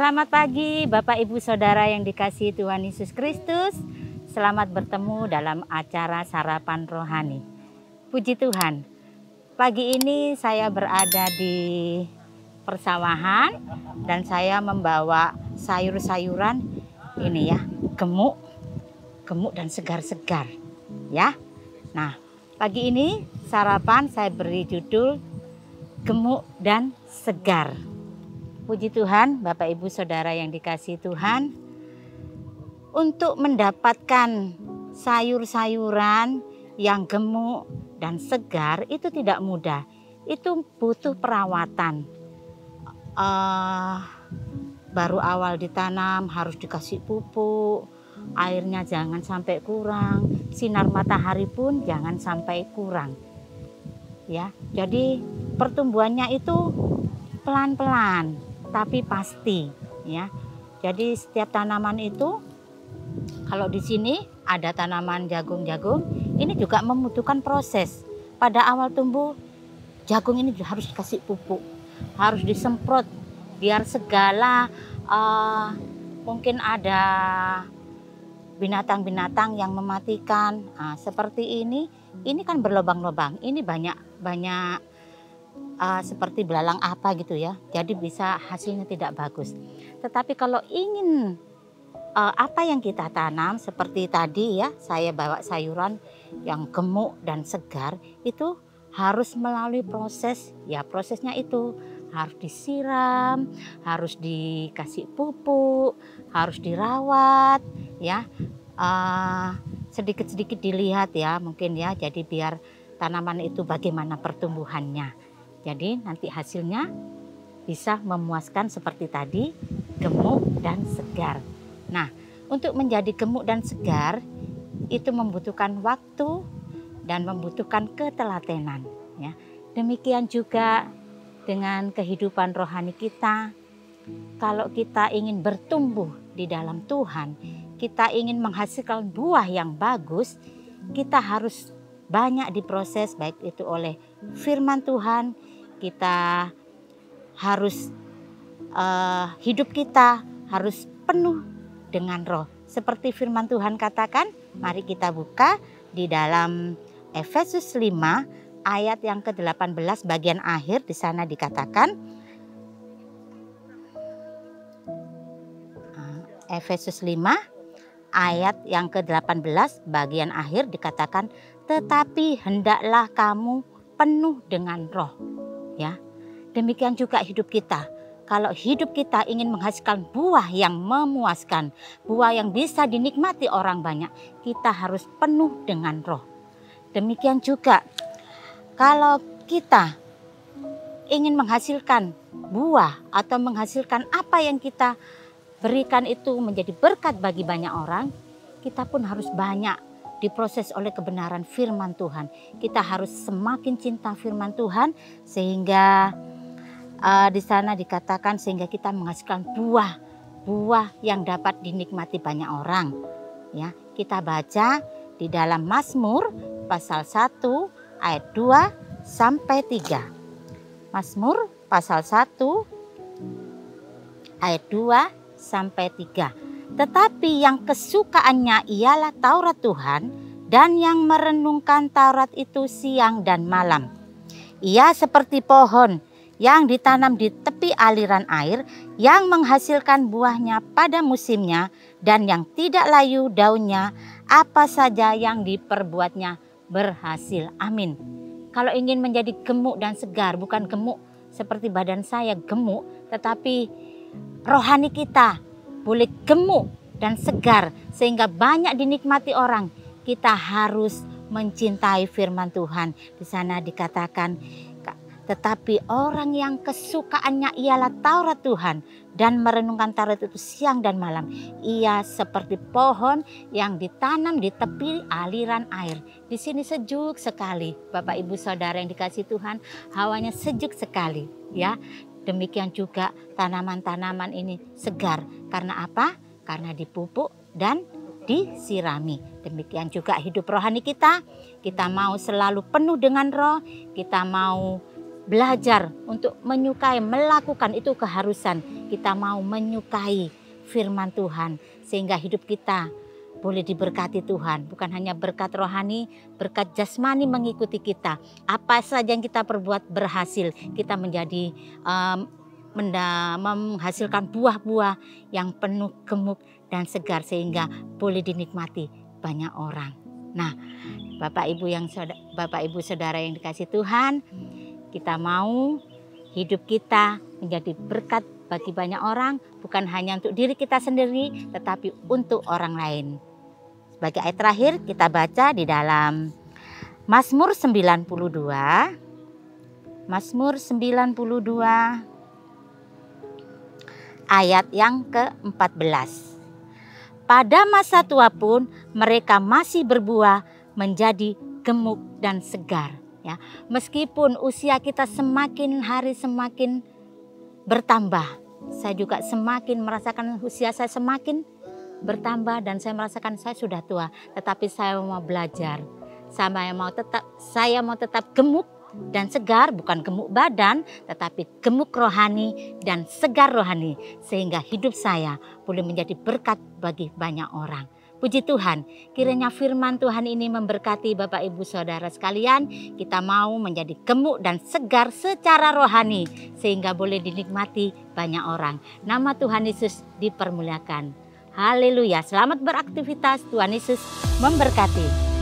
Selamat pagi Bapak Ibu Saudara yang dikasihi Tuhan Yesus Kristus. Selamat bertemu dalam acara Sarapan Rohani. Puji Tuhan, pagi ini saya berada di persawahan dan saya membawa sayur-sayuran ini ya, gemuk dan segar-segar ya. Nah, pagi ini sarapan saya beri judul gemuk dan segar. Puji Tuhan, Bapak Ibu Saudara yang dikasihi Tuhan, untuk mendapatkan sayur-sayuran yang gemuk dan segar itu tidak mudah. Itu butuh perawatan. Baru awal ditanam harus dikasih pupuk, airnya jangan sampai kurang, sinar matahari pun jangan sampai kurang. Ya, jadi pertumbuhannya itu pelan-pelan tapi pasti ya. Jadi setiap tanaman itu, kalau di sini ada tanaman jagung-jagung, ini juga membutuhkan proses. Pada awal tumbuh jagung ini harus dikasih pupuk, harus disemprot biar segala mungkin ada binatang-binatang yang mematikan. Seperti ini kan berlobang-lobang, ini banyak seperti belalang apa gitu ya, jadi bisa hasilnya tidak bagus. Tetapi kalau ingin apa yang kita tanam seperti tadi ya, saya bawa sayuran yang gemuk dan segar, itu harus melalui proses ya. Prosesnya itu harus disiram, harus dikasih pupuk, harus dirawat ya, sedikit-sedikit dilihat ya mungkin ya, jadi biar tanaman itu bagaimana pertumbuhannya. Jadi nanti hasilnya bisa memuaskan seperti tadi, gemuk dan segar. Nah, untuk menjadi gemuk dan segar itu membutuhkan waktu dan membutuhkan ketelatenan ya. Demikian juga dengan kehidupan rohani kita. Kalau kita ingin bertumbuh di dalam Tuhan, kita ingin menghasilkan buah yang bagus, kita harus banyak diproses, baik itu oleh firman Tuhan. Kita harus hidup kita harus penuh dengan roh. Seperti firman Tuhan katakan, mari kita buka di dalam Efesus 5 ayat yang ke-18 bagian akhir. Di sana dikatakan, Efesus 5 ayat yang ke-18 bagian akhir dikatakan, tetapi hendaklah kamu penuh dengan roh. Ya, demikian juga hidup kita. Kalau hidup kita ingin menghasilkan buah yang memuaskan, buah yang bisa dinikmati orang banyak, kita harus penuh dengan roh. Demikian juga kalau kita ingin menghasilkan buah atau menghasilkan apa yang kita berikan itu menjadi berkat bagi banyak orang, kita pun harus banyak diproses oleh kebenaran firman Tuhan. Kita harus semakin cinta firman Tuhan sehingga di sana dikatakan sehingga kita menghasilkan buah yang dapat dinikmati banyak orang. Ya, kita baca di dalam Mazmur pasal 1 ayat 2 sampai 3. Mazmur pasal 1 ayat 2 sampai 3. Tetapi yang kesukaannya ialah Taurat Tuhan, dan yang merenungkan Taurat itu siang dan malam. Ia seperti pohon yang ditanam di tepi aliran air, yang menghasilkan buahnya pada musimnya, dan yang tidak layu daunnya, apa saja yang diperbuatnya berhasil. Amin. Kalau ingin menjadi gemuk dan segar, bukan gemuk seperti badan saya gemuk, tetapi rohani kita boleh gemuk dan segar sehingga banyak dinikmati orang. Kita harus mencintai firman Tuhan. Di sana dikatakan, tetapi orang yang kesukaannya ialah Taurat Tuhan dan merenungkan Taurat itu siang dan malam, ia seperti pohon yang ditanam di tepi aliran air. Di sini sejuk sekali, Bapak Ibu Saudara yang dikasihi Tuhan, hawanya sejuk sekali ya. Demikian juga tanaman-tanaman ini segar. Karena apa? Karena dipupuk dan disirami. Demikian juga hidup rohani kita. Kita mau selalu penuh dengan roh. Kita mau belajar untuk menyukai, melakukan itu keharusan. Kita mau menyukai firman Tuhan sehingga hidup kita boleh diberkati Tuhan. Bukan hanya berkat rohani, berkat jasmani mengikuti kita. Apa saja yang kita perbuat berhasil. Kita menjadi menghasilkan buah-buah yang penuh gemuk dan segar sehingga boleh dinikmati banyak orang. Nah, Bapak Ibu Saudara yang dikasihi Tuhan, kita mau hidup kita menjadi berkat bagi banyak orang, bukan hanya untuk diri kita sendiri, tetapi untuk orang lain. Sebagai ayat terakhir kita baca di dalam Mazmur 92. Mazmur 92 ayat yang ke-14. Pada masa tua pun mereka masih berbuah menjadi gemuk dan segar. Ya, meskipun usia kita semakin hari semakin bertambah, saya juga semakin merasakan usia saya semakin bertambah dan saya merasakan saya sudah tua, tetapi saya mau belajar. Saya mau tetap gemuk dan segar, bukan gemuk badan, tetapi gemuk rohani dan segar rohani, sehingga hidup saya boleh menjadi berkat bagi banyak orang. Puji Tuhan, kiranya firman Tuhan ini memberkati Bapak Ibu Saudara sekalian. Kita mau menjadi gemuk dan segar secara rohani, sehingga boleh dinikmati banyak orang. Nama Tuhan Yesus dipermuliakan. Haleluya, selamat beraktivitas, Tuhan Yesus memberkati.